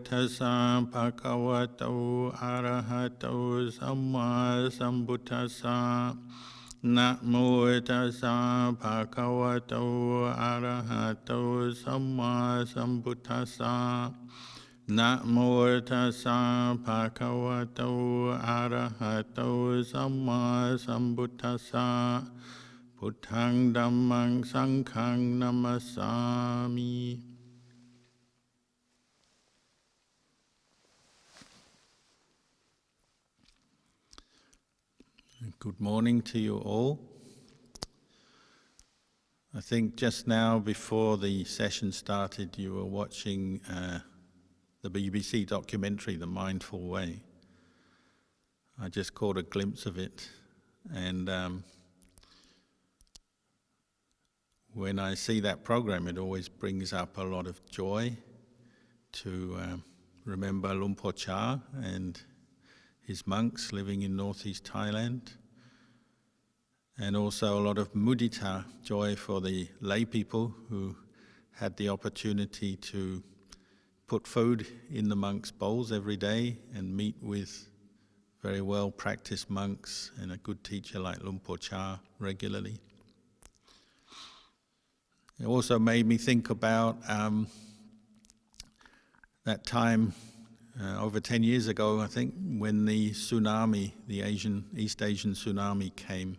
ตัสสะภะคะวะโตอะระหะโตสัมมาสัมพุทธัสสะนะโมตัสสะภะคะวะโตอะระหะโตสัมมาสัมพุทธัสสะนะโมตัสสะภะคะวะโตอะระหะโตสัมมาสัมพุทธัสสะพุทธังธัมมังสังฆังนัมมัสสามิ Good morning to you all. I think just now before the session started you were watching the BBC documentary, The Mindful Way. I just caught a glimpse of it, and when I see that program it always brings up a lot of joy to remember Luang Por Chah and his monks living in northeast Thailand, and also a lot of mudita, joy for the lay people who had the opportunity to put food in the monks' bowls every day and meet with very well practiced monks and a good teacher like Luang Por Chah regularly. It also made me think about that time over 10 years ago, I think, when the tsunami, the East Asian tsunami came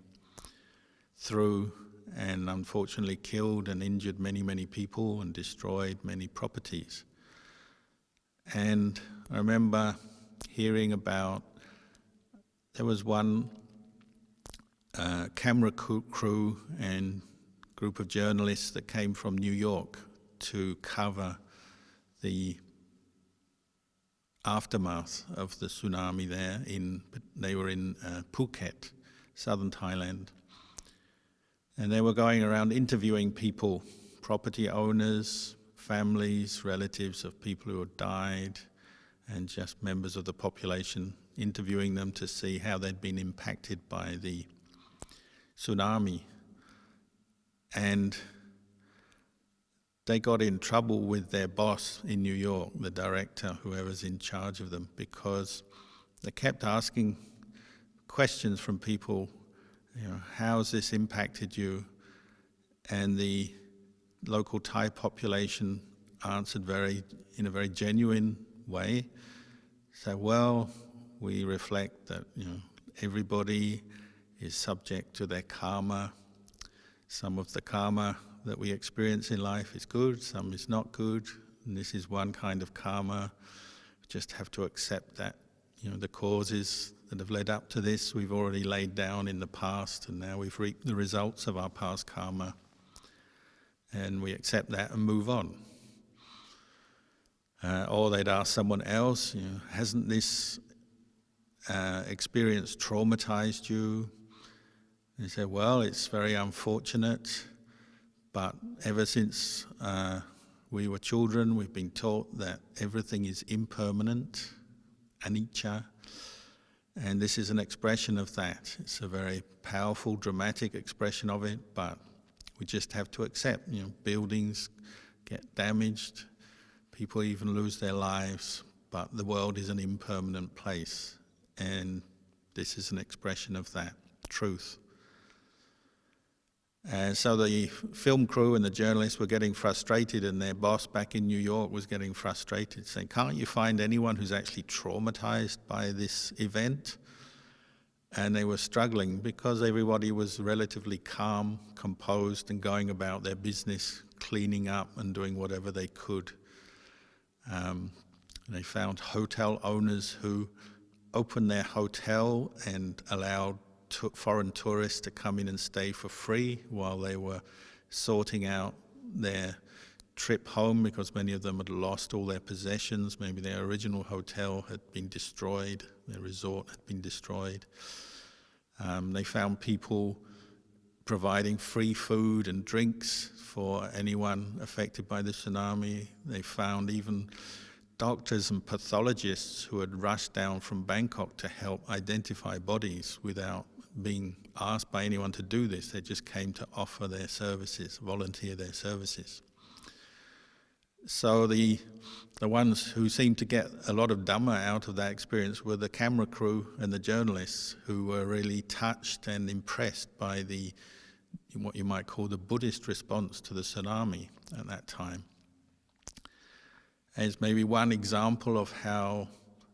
through and unfortunately killed and injured many, many people and destroyed many properties. And I remember hearing about, there was one camera crew and group of journalists that came from New York to cover the aftermath of the tsunami there. They were in Phuket, southern Thailand. And they were going around interviewing people, property owners, families, relatives of people who had died, and just members of the population, interviewing them to see how they'd been impacted by the tsunami. And they got in trouble with their boss in New York, the director, whoever's in charge of them, because they kept asking questions from people, how has this impacted you? And the local Thai population answered in a very genuine way. So, well, we reflect that everybody is subject to their karma. Some of the karma that we experience in life is good, some is not good, and this is one kind of karma. We just have to accept that, the causes that have led up to this we've already laid down in the past, and now we've reaped the results of our past karma, and we accept that and move on. Or they'd ask someone else, hasn't this experience traumatized you? They say, well, it's very unfortunate, but ever since we were children, we've been taught that everything is impermanent, anicca, and this is an expression of that. It's a very powerful, dramatic expression of it, but we just have to accept, buildings get damaged, people even lose their lives, but the world is an impermanent place, and this is an expression of that truth. And so the film crew and the journalists were getting frustrated, and their boss back in New York was getting frustrated, saying, can't you find anyone who's actually traumatized by this event? And they were struggling because everybody was relatively calm, composed, and going about their business, cleaning up and doing whatever they could. They found hotel owners who opened their hotel and allowed foreign tourists to come in and stay for free while they were sorting out their trip home, because many of them had lost all their possessions. Maybe their original hotel had been destroyed, their resort had been destroyed. They found people providing free food and drinks for anyone affected by the tsunami. They found even doctors and pathologists who had rushed down from Bangkok to help identify bodies without being asked by anyone to do this. They just came to offer their services, volunteer their services. So the ones who seemed to get a lot of Dhamma out of that experience were the camera crew and the journalists, who were really touched and impressed by what you might call the Buddhist response to the tsunami at that time. As maybe one example of how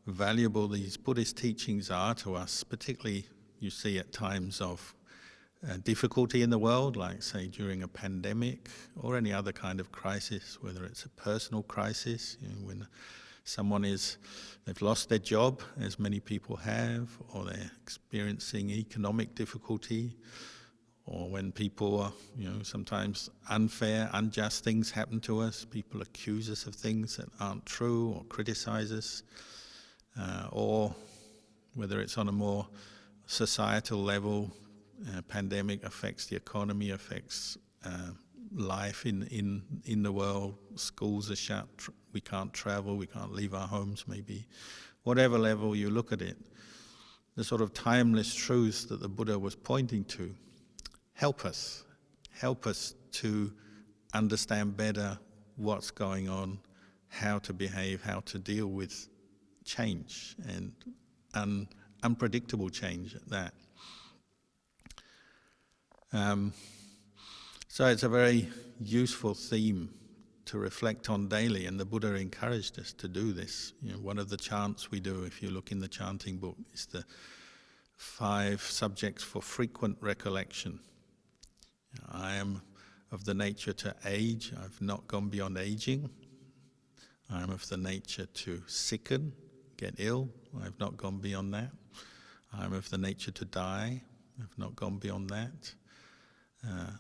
valuable these Buddhist teachings are to us, particularly you see at times of difficulty in the world, like say during a pandemic or any other kind of crisis, whether it's a personal crisis, when they've lost their job, as many people have, or they're experiencing economic difficulty, or when people are, sometimes unfair, unjust things happen to us, people accuse us of things that aren't true or criticize us, or whether it's on a more societal level, pandemic affects the economy, affects life in the world, schools are shut, we can't travel, we can't leave our homes maybe. Whatever level you look at it, the sort of timeless truths that the Buddha was pointing to help us to understand better what's going on, how to behave, how to deal with change, and unpredictable change at that. So it's a very useful theme to reflect on daily, and the Buddha encouraged us to do this. One of the chants we do, if you look in the chanting book, is the 5 subjects for frequent recollection. I am of the nature to age, I've not gone beyond aging. I am of the nature to sicken, get ill, I've not gone beyond that. I am of the nature to die, I've not gone beyond that.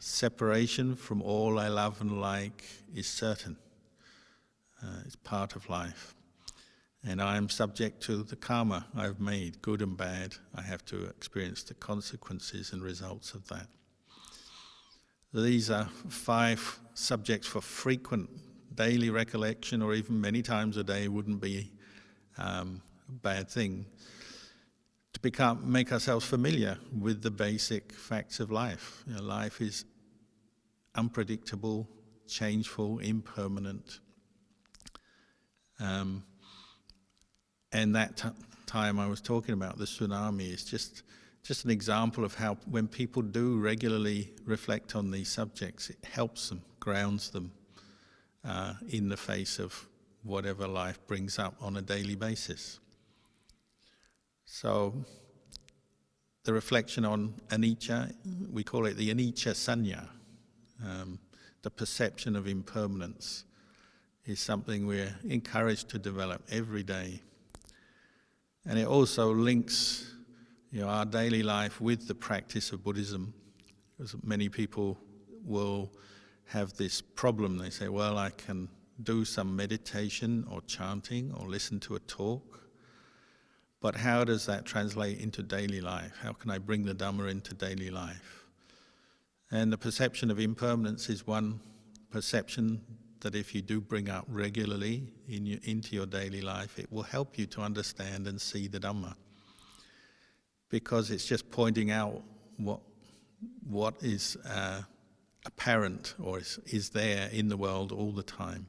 Separation from all I love and like is certain. It's part of life. And I am subject to the karma I've made, good and bad. I have to experience the consequences and results of that. So these are 5 subjects for frequent daily recollection, or even many times a day wouldn't be a bad thing. To make ourselves familiar with the basic facts of life. Life is unpredictable, changeful, impermanent. And that time I was talking about, the tsunami, is just an example of how when people do regularly reflect on these subjects, it helps them, grounds them in the face of whatever life brings up on a daily basis. So the reflection on anicca, we call it the anicca sanya, the perception of impermanence, is something we're encouraged to develop every day. And it also links our daily life with the practice of Buddhism, because many people will have this problem. They say, well, I can do some meditation or chanting or listen to a talk, but how does that translate into daily life? How can I bring the Dhamma into daily life? And the perception of impermanence is one perception that if you do bring up regularly into your daily life, it will help you to understand and see the Dhamma. Because it's just pointing out what is apparent or is there in the world all the time.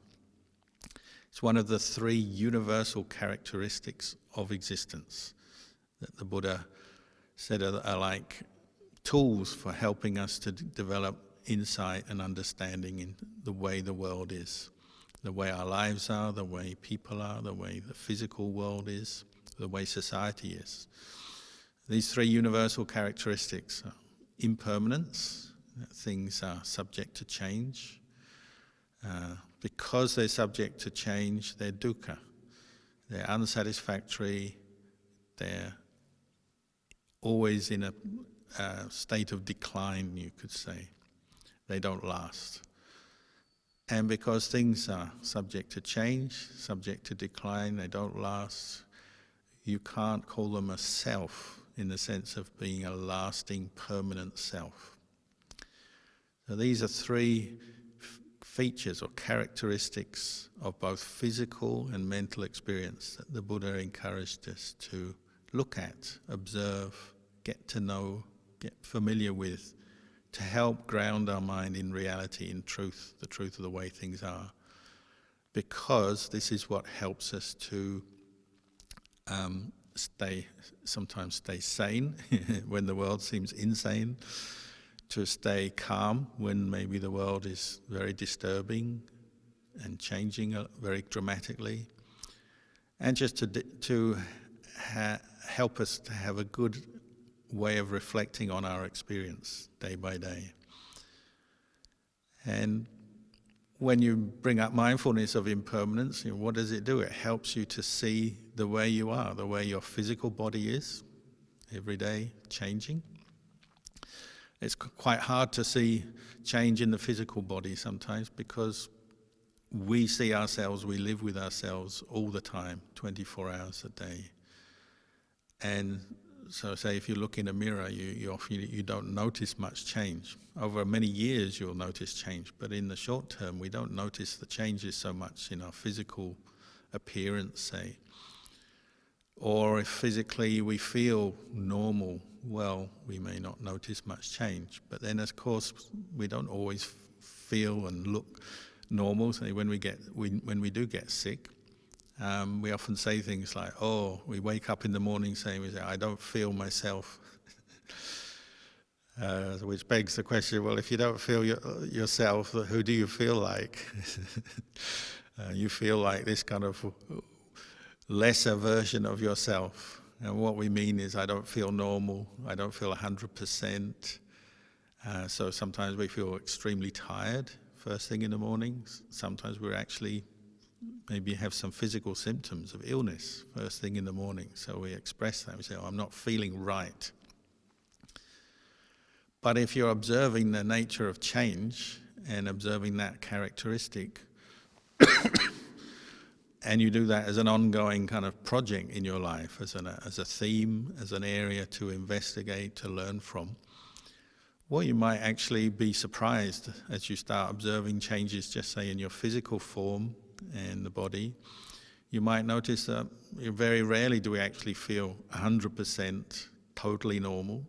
It's one of the 3 universal characteristics of existence that the Buddha said are like tools for helping us to develop insight and understanding in the way the world is, the way our lives are, the way people are, the way the physical world is, the way society is. These 3 universal characteristics are impermanence, that things are subject to change. Because they're subject to change, they're dukkha. They're unsatisfactory, they're always in a state of decline, you could say. They don't last. And because things are subject to change, subject to decline, they don't last, you can't call them a self in the sense of being a lasting, permanent self. So these are 3 features or characteristics of both physical and mental experience that the Buddha encouraged us to look at, observe, get to know, get familiar with, to help ground our mind in reality, in truth, the truth of the way things are. because this is what helps us to sometimes stay sane when the world seems insane, to stay calm when maybe the world is very disturbing and changing very dramatically, and just to help us to have a good way of reflecting on our experience day by day. And when you bring up mindfulness of impermanence, what does it do? It helps you to see the way you are, the way your physical body is, every day changing. It's quite hard to see change in the physical body sometimes because we see ourselves, we live with ourselves all the time, 24 hours a day. And so say if you look in a mirror, you don't notice much change. Over many years you'll notice change, but in the short term we don't notice the changes so much in our physical appearance, say. Or if physically we feel normal, well, we may not notice much change. But then of course we don't always feel and look normal. So when we do get sick, we often say things like, we wake up in the morning saying, I don't feel myself. Which begs the question, well, if you don't feel yourself, who do you feel like? You feel like this kind of lesser version of yourself. And what we mean is, I don't feel normal, I don't feel 100%. So sometimes we feel extremely tired first thing in the morning. Sometimes we're actually maybe have some physical symptoms of illness first thing in the morning. So we express that, we say, I'm not feeling right. But if you're observing the nature of change and observing that characteristic, and you do that as an ongoing kind of project in your life, as a theme, as an area to investigate, to learn from, well, you might actually be surprised as you start observing changes, just say in your physical form and the body. You might notice that very rarely do we actually feel 100% totally normal.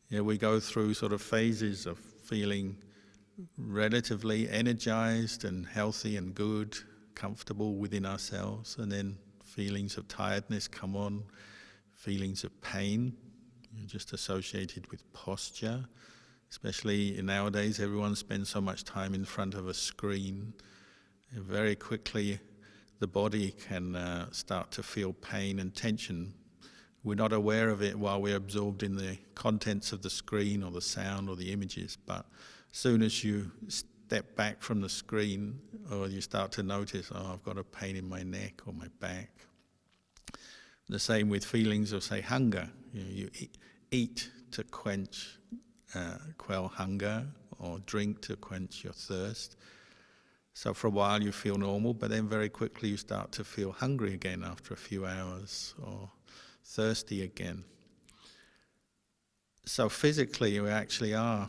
We go through sort of phases of feeling relatively energized and healthy and good, comfortable within ourselves, and then feelings of tiredness come on, feelings of pain, just associated with posture. Especially nowadays, everyone spends so much time in front of a screen. Very quickly, the body can start to feel pain and tension. We're not aware of it while we're absorbed in the contents of the screen or the sound or the images, but as soon as you step back from the screen, or you start to notice, I've got a pain in my neck or my back. The same with feelings of, say, hunger. You eat to quell hunger, or drink to quench your thirst. So for a while you feel normal, but then very quickly you start to feel hungry again after a few hours, or thirsty again. So physically we actually are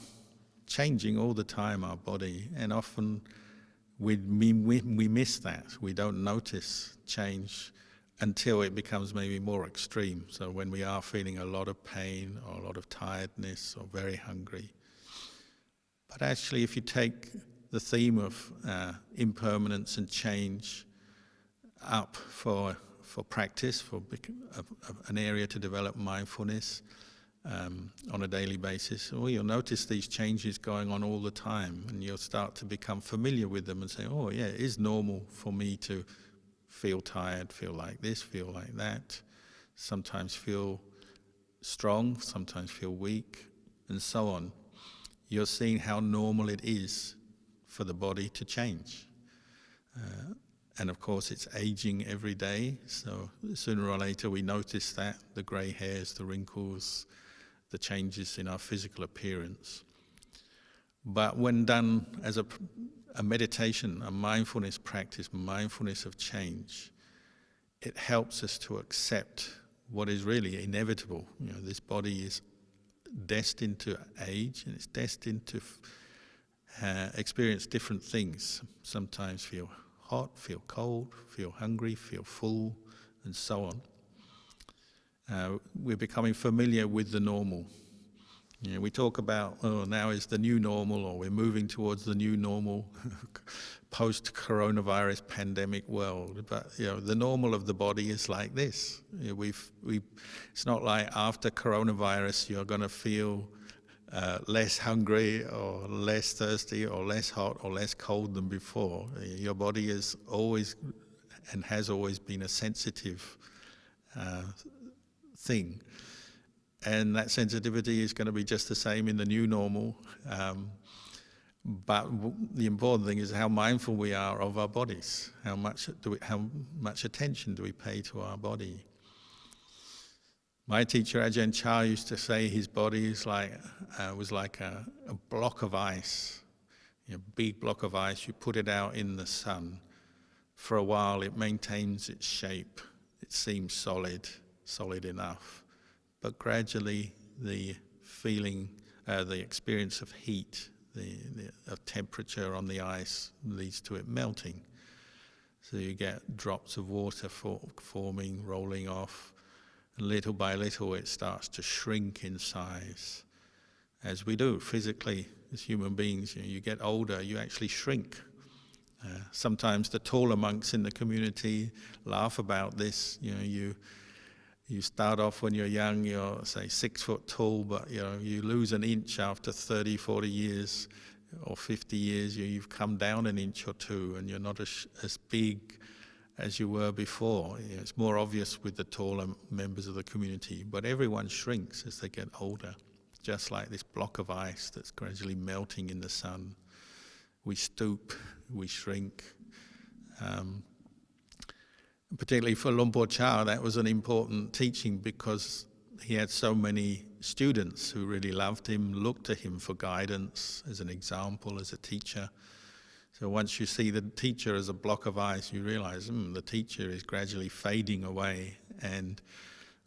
changing all the time, our body, and often we miss that. We don't notice change until it becomes maybe more extreme. So when we are feeling a lot of pain or a lot of tiredness or very hungry. But actually, if you take the theme of impermanence and change up for practice, for an area to develop mindfulness on a daily basis, well, you'll notice these changes going on all the time, and you'll start to become familiar with them and say, it is normal for me to feel tired, feel like this, feel like that, sometimes feel strong, sometimes feel weak, and so on. You're seeing how normal it is for the body to change. And of course it's aging every day, so sooner or later we notice that, the grey hairs, the wrinkles, the changes in our physical appearance. But when done as a meditation, a mindfulness practice, mindfulness of change, it helps us to accept what is really inevitable. This body is destined to age, and it's destined to experience different things. Sometimes feel hot, feel cold, feel hungry, feel full, and so on. We're becoming familiar with the normal. You know, we talk about, oh, now is the new normal, or we're moving towards the new normal post-coronavirus pandemic world. But you know, the normal of the body is like this. You know, it's not like after coronavirus you're going to feel less hungry or less thirsty or less hot or less cold than before. Your body is always and has always been a sensitive thing. And that sensitivity is going to be just the same in the new normal. But the important thing is how mindful we are of our bodies. How much attention do we pay to our body? My teacher Ajahn Kalyano used to say his body is was like a block of ice, a big block of ice. You put it out in the sun. For a while, it maintains its shape. It seems solid enough. But gradually, the feeling, the experience of heat, of temperature on the ice leads to it melting. So you get drops of water forming, rolling off. And little by little, it starts to shrink in size. As we do physically, as human beings, you get older, you actually shrink. Sometimes the taller monks in the community laugh about this. You start off when you're young, you're say 6 foot tall, but you lose an inch after 30, 40 years or 50 years. You've come down an inch or two, and you're not as big as you were before. It's more obvious with the taller members of the community, but everyone shrinks as they get older, just like this block of ice that's gradually melting in the sun. We stoop, we shrink. Particularly for Luang Por Chah, that was an important teaching because he had so many students who really loved him, looked to him for guidance, as an example, as a teacher. So once you see the teacher as a block of ice, you realize the teacher is gradually fading away. And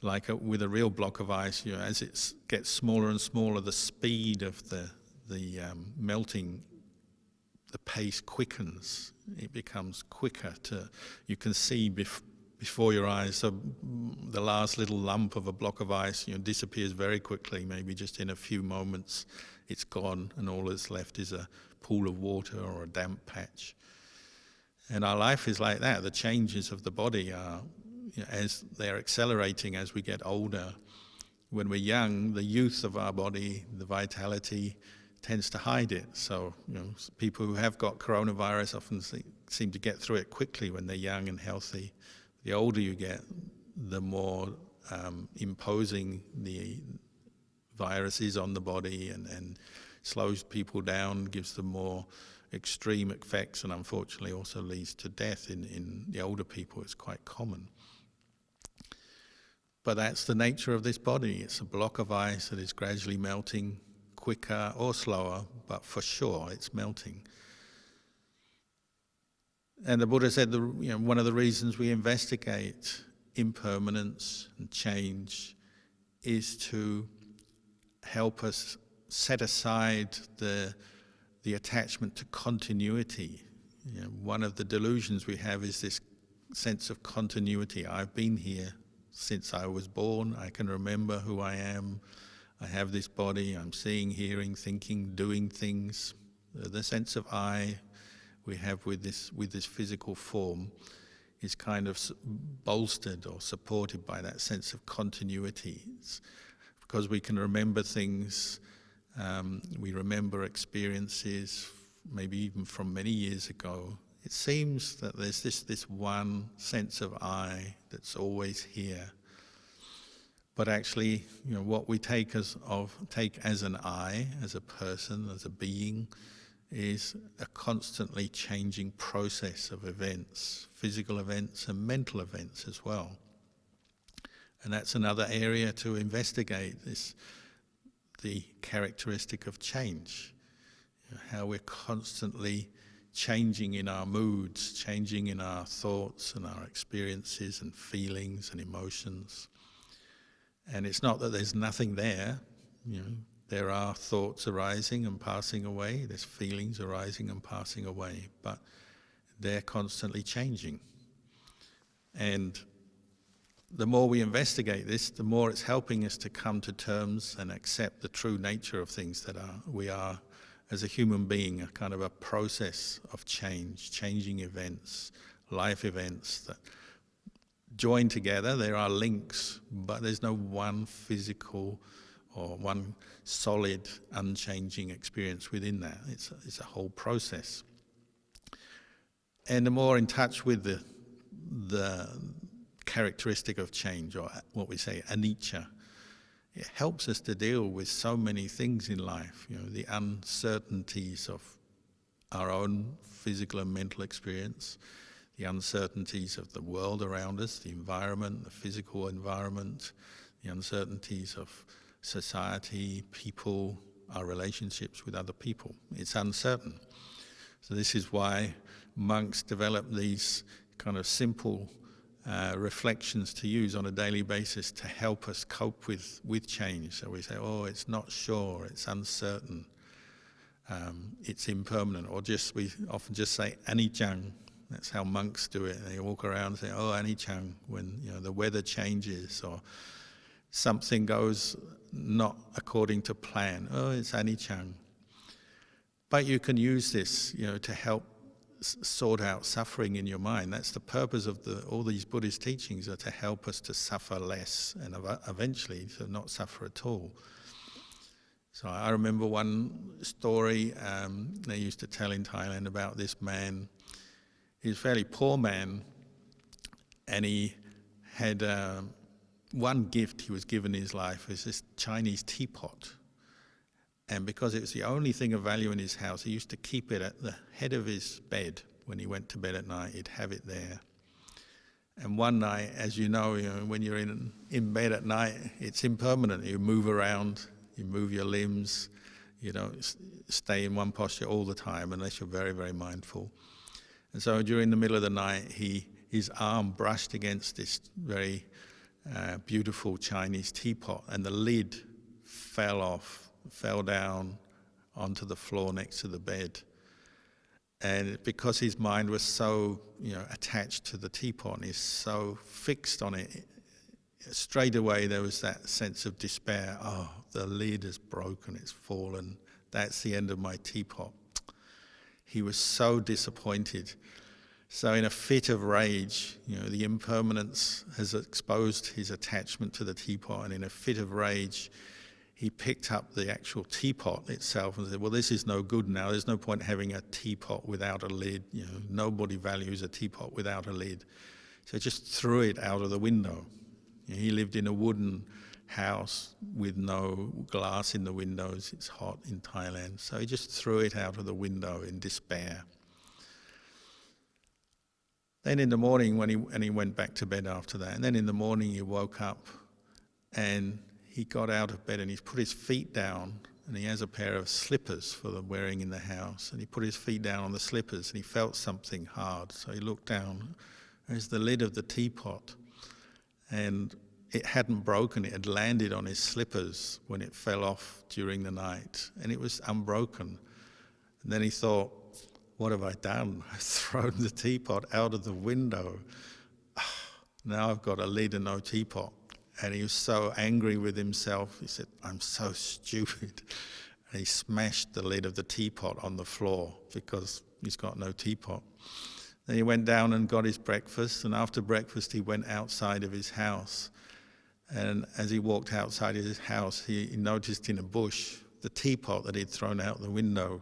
with a real block of ice, as it gets smaller and smaller, the speed of the melting, the pace quickens. It becomes quicker. You can see before your eyes. So the last little lump of a block of ice disappears very quickly. Maybe just in a few moments, it's gone, and all that's left is a pool of water or a damp patch. And our life is like that. The changes of the body are, as they're accelerating as we get older. When we're young, the youth of our body, the vitality, tends to hide it. So people who have got coronavirus often seem to get through it quickly when they're young and healthy. The older you get, the more imposing the virus is on the body, and slows people down, gives them more extreme effects, and unfortunately also leads to death in the older people. It's quite common. But that's the nature of this body. It's a block of ice that is gradually melting, quicker or slower, but for sure it's melting. And the Buddha said one of the reasons we investigate impermanence and change is to help us set aside the attachment to continuity. One of the delusions we have is this sense of continuity. I've been here since I was born. I can remember who I am. I have this body. I'm seeing, hearing, thinking, doing things. The sense of I we have with this physical form is kind of bolstered or supported by that sense of continuity. It's because we can remember things, we remember experiences, maybe even from many years ago. It seems that there's this one sense of I that's always here. But actually, what we take as an I, as a person, as a being, is a constantly changing process of events, physical events and mental events as well. And that's another area to investigate, the characteristic of change, how we're constantly changing in our moods, changing in our thoughts and our experiences and feelings and emotions. And it's not that there's nothing there, there are thoughts arising and passing away, there's feelings arising and passing away, but they're constantly changing. And the more we investigate this, the more it's helping us to come to terms and accept the true nature of things that we are, as a human being, a kind of a process of change, changing events, life events that join together. There are links, but there's no one physical or one solid, unchanging experience within that. It's a whole process. And the more in touch with the characteristic of change, or what we say, anicca, it helps us to deal with so many things in life, the uncertainties of our own physical and mental experience, the uncertainties of the world around us, the environment, the physical environment, the uncertainties of society, people, our relationships with other people. It's uncertain. So this is why monks develop these kind of simple reflections to use on a daily basis to help us cope with change. So we say, oh, it's not sure, it's uncertain, it's impermanent, or we often just say anicca. That's how monks do it. They walk around and say, oh, anicca, when the weather changes or something goes not according to plan. Oh, it's anicca. But you can use this, to help sort out suffering in your mind. That's the purpose of all these Buddhist teachings, are to help us to suffer less and eventually to not suffer at all. So I remember one story they used to tell in Thailand about this man. He was a fairly poor man, and he had one gift he was given in his life was this Chinese teapot. And because it was the only thing of value in his house, he used to keep it at the head of his bed. When he went to bed at night, he'd have it there. And one night, as you know, when you're in bed at night, it's impermanent. You move around, you move your limbs, you don't stay in one posture all the time unless you're very, very mindful. And so during the middle of the night, his arm brushed against this very beautiful Chinese teapot, and the lid fell down onto the floor next to the bed. And because his mind was so attached to the teapot, and he's so fixed on it, straight away there was that sense of despair. Oh, the lid is broken, it's fallen, that's the end of my teapot. He was so disappointed. So in a fit of rage, the impermanence has exposed his attachment to the teapot, and in a fit of rage, he picked up the actual teapot itself and said, well, this is no good now. There's no point having a teapot without a lid. Nobody values a teapot without a lid. So he just threw it out of the window. He lived in a wooden house with no glass in the windows. It's hot in Thailand. So he just threw it out of the window in despair. Then in the morning, when he went back to bed after that, and then in the morning he woke up and he got out of bed and he put his feet down, and he has a pair of slippers for the wearing in the house, and he put his feet down on the slippers and he felt something hard. So he looked down, there's the lid of the teapot, and it hadn't broken, it had landed on his slippers when it fell off during the night, and it was unbroken. And then he thought, what have I done? I've thrown the teapot out of the window. Now I've got a lid and no teapot. And he was so angry with himself, he said, I'm so stupid. And he smashed the lid of the teapot on the floor because he's got no teapot. Then he went down and got his breakfast, and after breakfast he went outside of his house. And as he walked outside of his house, he noticed in a bush the teapot that he'd thrown out the window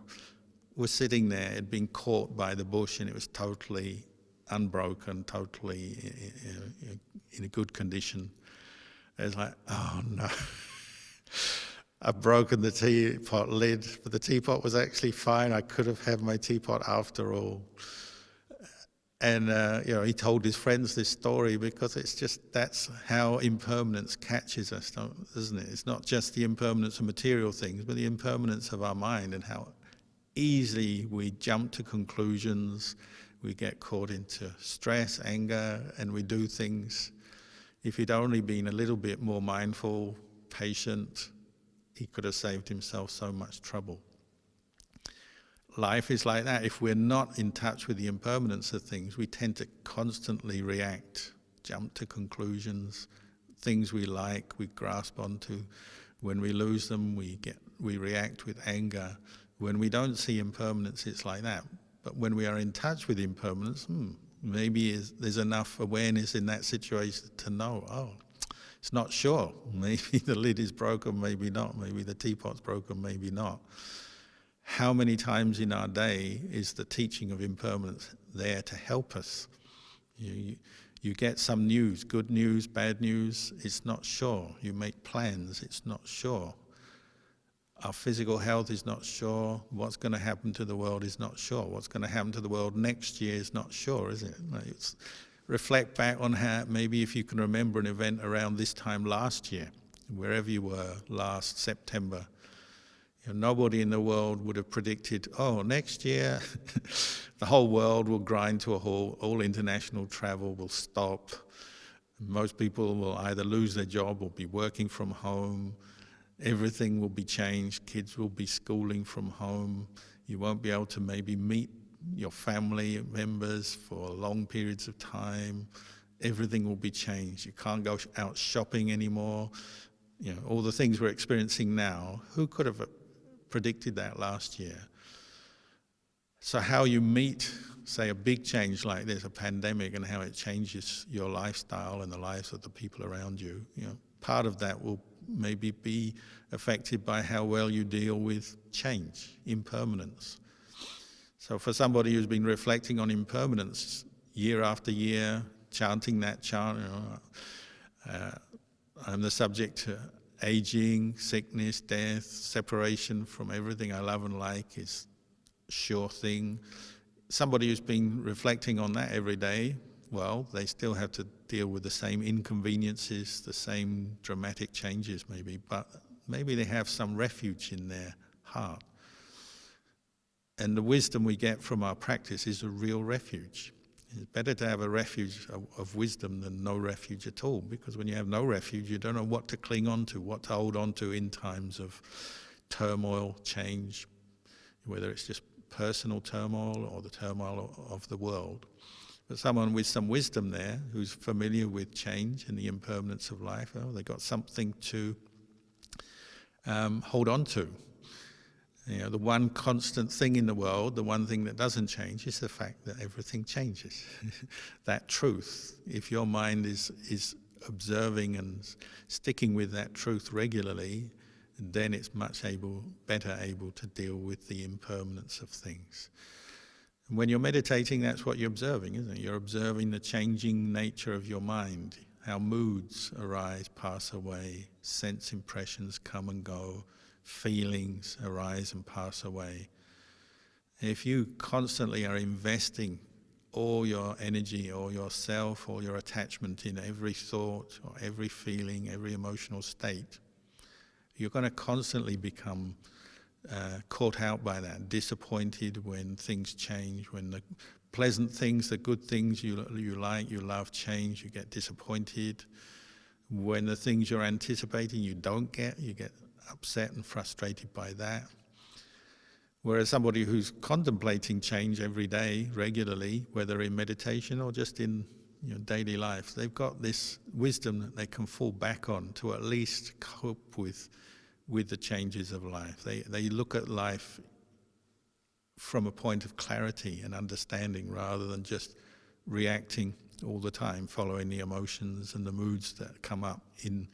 was sitting there. It had been caught by the bush, and it was totally unbroken, totally in a good condition. It's like, oh no, I've broken the teapot lid, but the teapot was actually fine. I could have had my teapot after all. And he told his friends this story because that's how impermanence catches us, isn't it? It's not just the impermanence of material things, but the impermanence of our mind, and how easily we jump to conclusions, we get caught into stress, anger, and we do things. If he'd only been a little bit more mindful, patient, he could have saved himself so much trouble. Life is like that. If we're not in touch with the impermanence of things, we tend to constantly react jump to conclusions. Things we like, we grasp onto. When we lose them, we react with anger. When we don't see impermanence, it's like that. But when we are in touch with impermanence, maybe there's enough awareness in that situation to know, oh, it's not sure. Maybe the lid is broken, maybe not. Maybe the teapot's broken, maybe not. How many times in our day is the teaching of impermanence there to help us? You get some news, good news, bad news, it's not sure. You make plans, it's not sure. Our physical health is not sure. What's going to happen to the world is not sure. What's going to happen to the world next year is not sure, is it? Reflect back on how, maybe if you can remember an event around this time last year, wherever you were last September. Nobody in the world would have predicted, oh, next year the whole world will grind to a halt, all international travel will stop, most people will either lose their job or be working from home, everything will be changed, kids will be schooling from home, you won't be able to maybe meet your family members for long periods of time, everything will be changed, you can't go out shopping anymore, all the things we're experiencing now, who could have predicted that last year? So how you meet, say, a big change like this, a pandemic, and how it changes your lifestyle and the lives of the people around you, part of that will maybe be affected by how well you deal with change, impermanence. So for somebody who's been reflecting on impermanence year after year, chanting that chant, I'm the subject to aging, sickness, death, separation from everything I love and like is a sure thing. Somebody who's been reflecting on that every day, well, they still have to deal with the same inconveniences, the same dramatic changes maybe, but maybe they have some refuge in their heart. And the wisdom we get from our practice is a real refuge. It's better to have a refuge of wisdom than no refuge at all, because when you have no refuge, you don't know what to cling on to, what to hold on to in times of turmoil, change, whether it's just personal turmoil or the turmoil of the world. But someone with some wisdom there, who's familiar with change and the impermanence of life, they've got something to hold on to. The one constant thing in the world, the one thing that doesn't change, is the fact that everything changes. That truth, if your mind is observing and sticking with that truth regularly, then it's much better able to deal with the impermanence of things. And when you're meditating, that's what you're observing, isn't it? You're observing the changing nature of your mind, how moods arise, pass away, sense impressions come and go, feelings arise and pass away. If you constantly are investing all your energy or yourself or your attachment in every thought or every feeling, every emotional state, you're going to constantly become caught out by that, disappointed when things change, when the pleasant things, the good things you like, you love change, you get disappointed. When the things you're anticipating you don't get, you get upset and frustrated by that. Whereas somebody who's contemplating change every day, regularly, whether in meditation or just in daily life, they've got this wisdom that they can fall back on to at least cope with the changes of life. They look at life from a point of clarity and understanding rather than just reacting all the time, following the emotions and the moods that come up in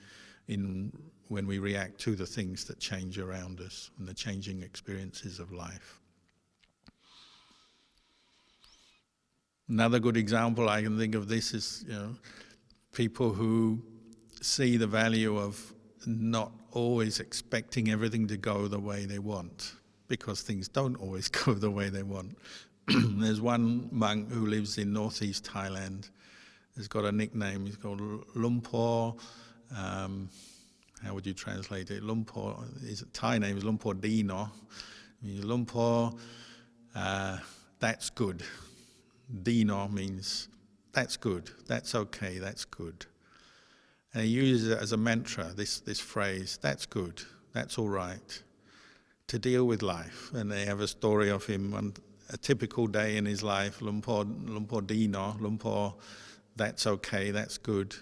when we react to the things that change around us and the changing experiences of life. Another good example I can think of this is, people who see the value of not always expecting everything to go the way they want, because things don't always go the way they want. There's one monk who lives in northeast Thailand. He's got a nickname. He's called Lumpur. How would you translate it? Lumpur, his Thai name is Lumpur Dino. Lumpur, that's good. Dino means that's good, that's okay, that's good. And he uses it as a mantra, this phrase, that's good, that's all right, to deal with life. And they have a story of him on a typical day in his life, Lumpur Dino, Lumpur, that's okay, that's good.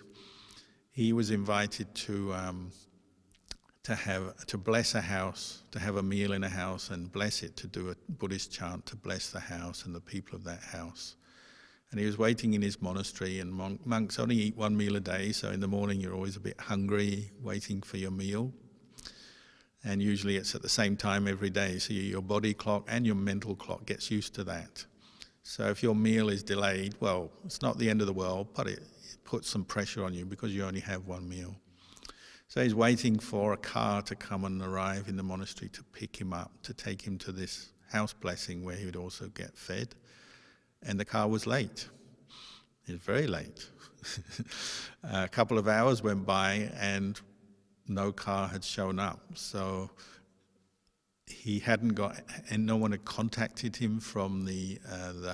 He was invited to bless a house, to have a meal in a house and bless it, to do a Buddhist chant to bless the house and the people of that house. And he was waiting in his monastery, and monks only eat one meal a day, so in the morning you're always a bit hungry, waiting for your meal. And usually it's at the same time every day, so your body clock and your mental clock gets used to that. So if your meal is delayed, well, it's not the end of the world, but it puts some pressure on you because you only have one meal. So he's waiting for a car to come and arrive in the monastery to pick him up, to take him to this house blessing where he would also get fed. And the car was late. It was very late. A couple of hours went by and no car had shown up. So he hadn't got, and no one had contacted him from the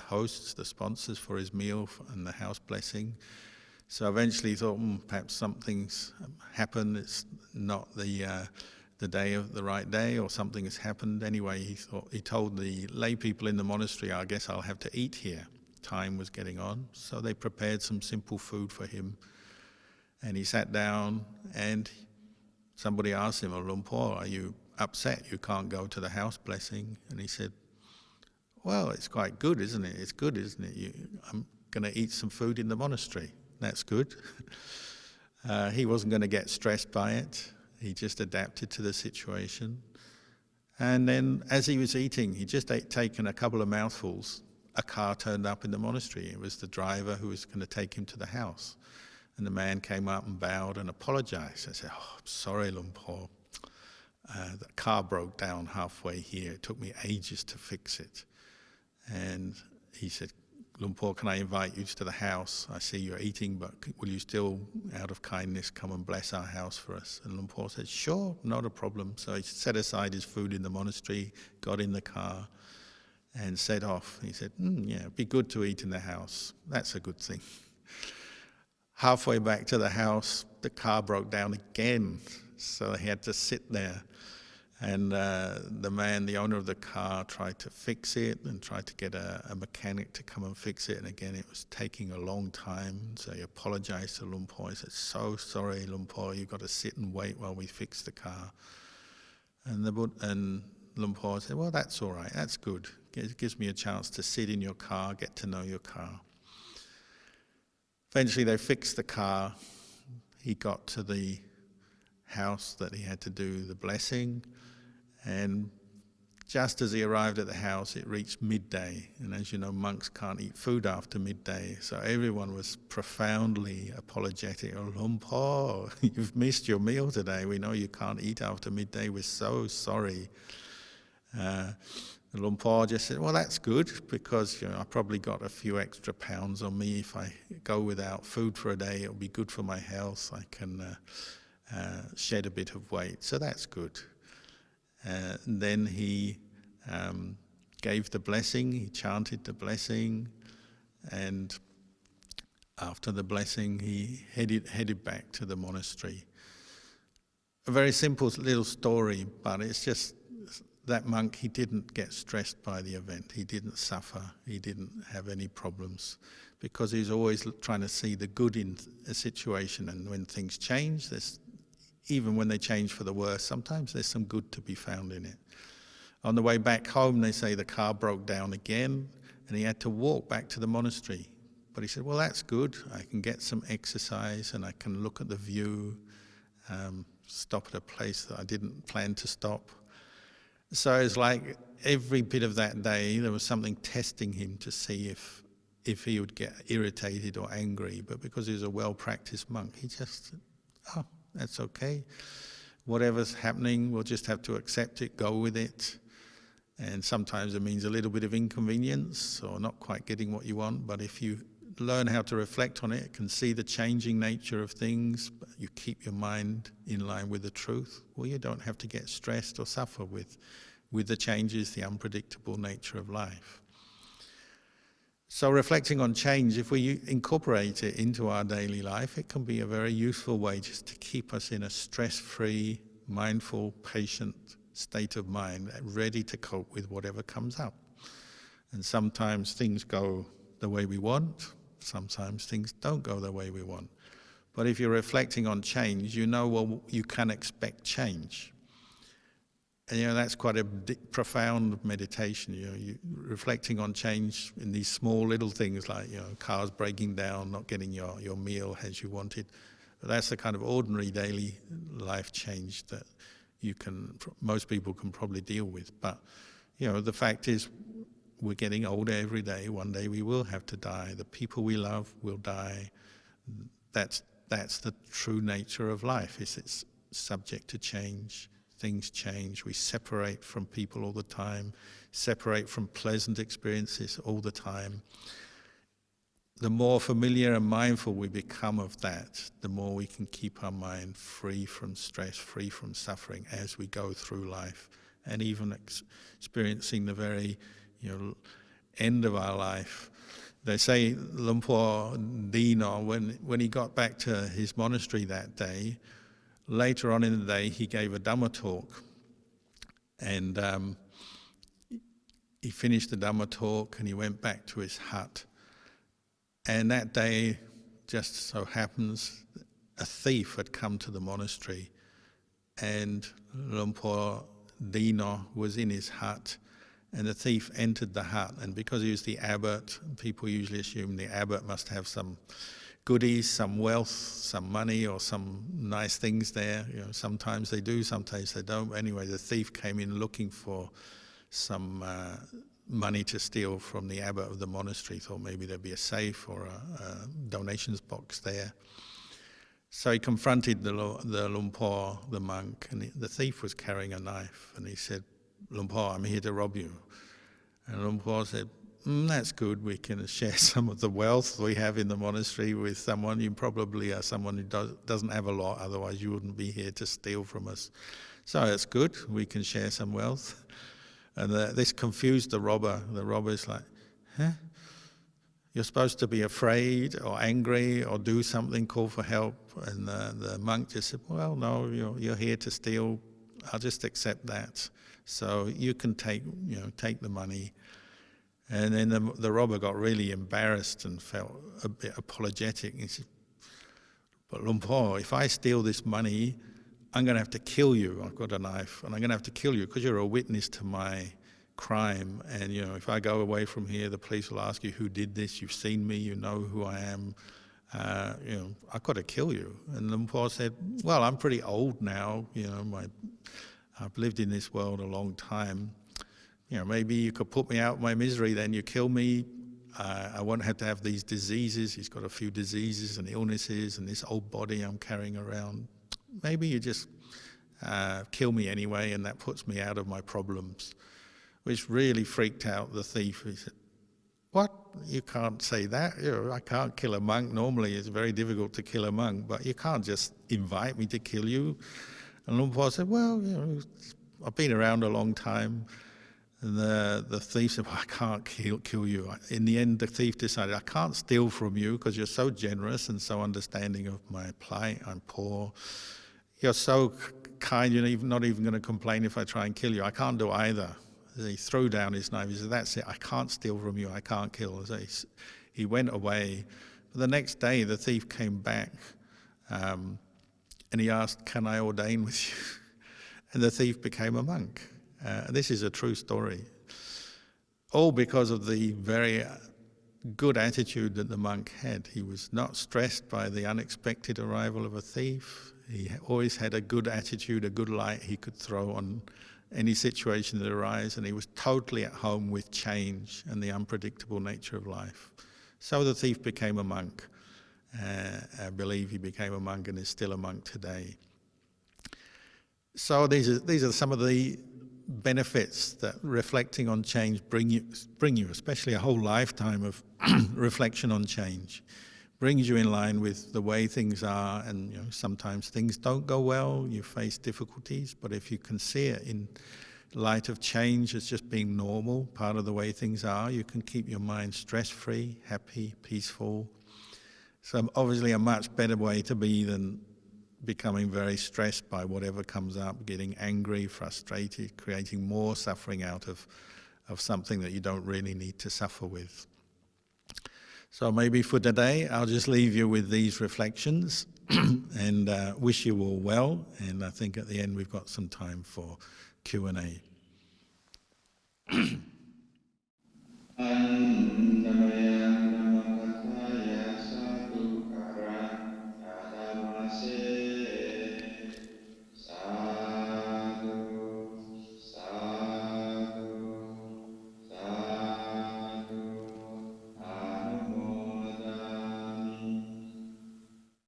hosts, the sponsors for his meal and the house blessing. So eventually he thought, perhaps something's happened. It's not the day of the right day, or something has happened. Anyway, he told the lay people in the monastery, I guess I'll have to eat here. Time was getting on, so they prepared some simple food for him. And he sat down, and somebody asked him, Luang Por, are you upset you can't go to the house blessing? And he said, well, it's quite good, isn't it? It's good, isn't it? I'm going to eat some food in the monastery. That's good. He wasn't going to get stressed by it. He just adapted to the situation. And then as he was eating, he just taken a couple of mouthfuls. A car turned up in the monastery. It was the driver who was going to take him to the house. And the man came up and bowed and apologized. I said, I'm sorry, Luang Por. The car broke down halfway here. It took me ages to fix it. And he said, Luang Por, can I invite you to the house? I see you're eating, but will you still, out of kindness, come and bless our house for us? And Luang Por said, sure, not a problem. So he set aside his food in the monastery, got in the car, and set off. He said, yeah, it'd be good to eat in the house. That's a good thing. Halfway back to the house, the car broke down again, so he had to sit there. And the man, the owner of the car, tried to fix it and tried to get a mechanic to come and fix it. And again, it was taking a long time. So he apologized to Luang Por. He said, so sorry, Luang Por, you've got to sit and wait while we fix the car. And Luang Por said, well, that's all right, that's good. It gives me a chance to sit in your car, get to know your car. Eventually they fixed the car. He got to the house that he had to do the blessing, and just as he arrived at the house, it reached midday. And as you know, monks can't eat food after midday, so everyone was profoundly apologetic. Oh, Luang Por, you've missed your meal today. We know you can't eat after midday. We're so sorry. Luang Por just said, well, that's good, because I probably got a few extra pounds on me. If I go without food for a day, it'll be good for my health. I can shed a bit of weight, so that's good. Then he gave the blessing, he chanted the blessing, and after the blessing he headed back to the monastery. A very simple little story, but it's just that monk, he didn't get stressed by the event, he didn't suffer, he didn't have any problems, because he's always trying to see the good in a situation. And when things change, even when they change for the worse, sometimes there's some good to be found in it. On the way back home, they say the car broke down again, and he had to walk back to the monastery. But he said, well, that's good, I can get some exercise and I can look at the view, stop at a place that I didn't plan to stop. So it's like every bit of that day there was something testing him to see if he would get irritated or angry. But because he was a well-practiced monk, he just said, oh, that's okay. Whatever's happening, we'll just have to accept it, go with it. And sometimes it means a little bit of inconvenience or not quite getting what you want. But if you learn how to reflect on it, can see the changing nature of things, but you keep your mind in line with the truth, well, you don't have to get stressed or suffer with the changes, the unpredictable nature of life. So reflecting on change, if we incorporate it into our daily life, it can be a very useful way just to keep us in a stress-free, mindful, patient state of mind, ready to cope with whatever comes up. And sometimes things go the way we want, Sometimes things don't go the way we want. But if you're reflecting on change, you know, well, you can expect change. And that's quite a profound meditation. You reflecting on change in these small little things like cars breaking down, not getting your meal as you wanted. But that's the kind of ordinary daily life change that most people can probably deal with. But the fact is, we're getting older every day. One day we will have to die. The people we love will die. That's the true nature of life. It's subject to change. Things change. We separate from people all the time, separate from pleasant experiences all the time. The more familiar and mindful we become of that, the more we can keep our mind free from stress, free from suffering as we go through life, and even experiencing the very end of our life. They say Lumpur Dino, when he got back to his monastery that day, later on in the day, he gave a Dhamma talk, and he finished the Dhamma talk and he went back to his hut. And that day, just so happens, a thief had come to the monastery, and Lumpur Dino was in his hut, and the thief entered the hut. And because he was the abbot, people usually assume the abbot must have some goodies, some wealth, some money, or some nice things there. Sometimes they do, sometimes they don't. But anyway, the thief came in looking for some money to steal from the abbot of the monastery. Thought maybe there'd be a safe or a donations box there. So he confronted the Lumpur, the monk, and the thief was carrying a knife. And he said, "Lumpur, I'm here to rob you." And Lumpur said, "That's good. We can share some of the wealth we have in the monastery with someone. You probably are someone who doesn't have a lot, otherwise you wouldn't be here to steal from us. So it's good. We can share some wealth." And this confused the robber. The robber's like, "Huh? You're supposed to be afraid or angry or do something, call for help." And the monk just said, "Well, no, you're here to steal. I'll just accept that. So you can take the money." And then the robber got really embarrassed and felt a bit apologetic. He said, "But Lumpur, if I steal this money, I'm going to have to kill you. I've got a knife, and I'm going to have to kill you because you're a witness to my crime. And if I go away from here, the police will ask you who did this. You've seen me. You know who I am. I've got to kill you." And Lumpur said, "Well, I'm pretty old now. I've lived in this world a long time. Maybe you could put me out of my misery, then you kill me. I won't have to have these diseases." He's got a few diseases and illnesses and this old body I'm carrying around. "Maybe you just kill me anyway, and that puts me out of my problems," which really freaked out the thief. He said, "What? You can't say that. I can't kill a monk. Normally it's very difficult to kill a monk, but you can't just invite me to kill you." And Lumpur said, "Well, I've been around a long time." And the thief said, "Well, I can't kill you." In the end, the thief decided, "I can't steal from you because you're so generous and so understanding of my plight. I'm poor. You're so kind, you're not even going to complain if I try and kill you. I can't do either." So he threw down his knife. He said, "That's it. I can't steal from you. I can't kill." So he went away. But the next day, the thief came back and he asked, "Can I ordain with you?" And the thief became a monk. This is a true story. All because of the very good attitude that the monk had. He was not stressed by the unexpected arrival of a thief. He always had a good attitude, a good light he could throw on any situation that arose, and he was totally at home with change and the unpredictable nature of life. So the thief became a monk. I believe he became a monk and is still a monk today. So these are some of the benefits that reflecting on change bring you, especially a whole lifetime of reflection on change. Brings you in line with the way things are, and sometimes things don't go well, you face difficulties, but if you can see it in light of change as just being normal, part of the way things are, you can keep your mind stress-free, happy, peaceful. So obviously a much better way to be than becoming very stressed by whatever comes up, getting angry, frustrated, creating more suffering out of something that you don't really need to suffer with. So maybe for today, I'll just leave you with these reflections and wish you all well. And I think at the end we've got some time for Q&A.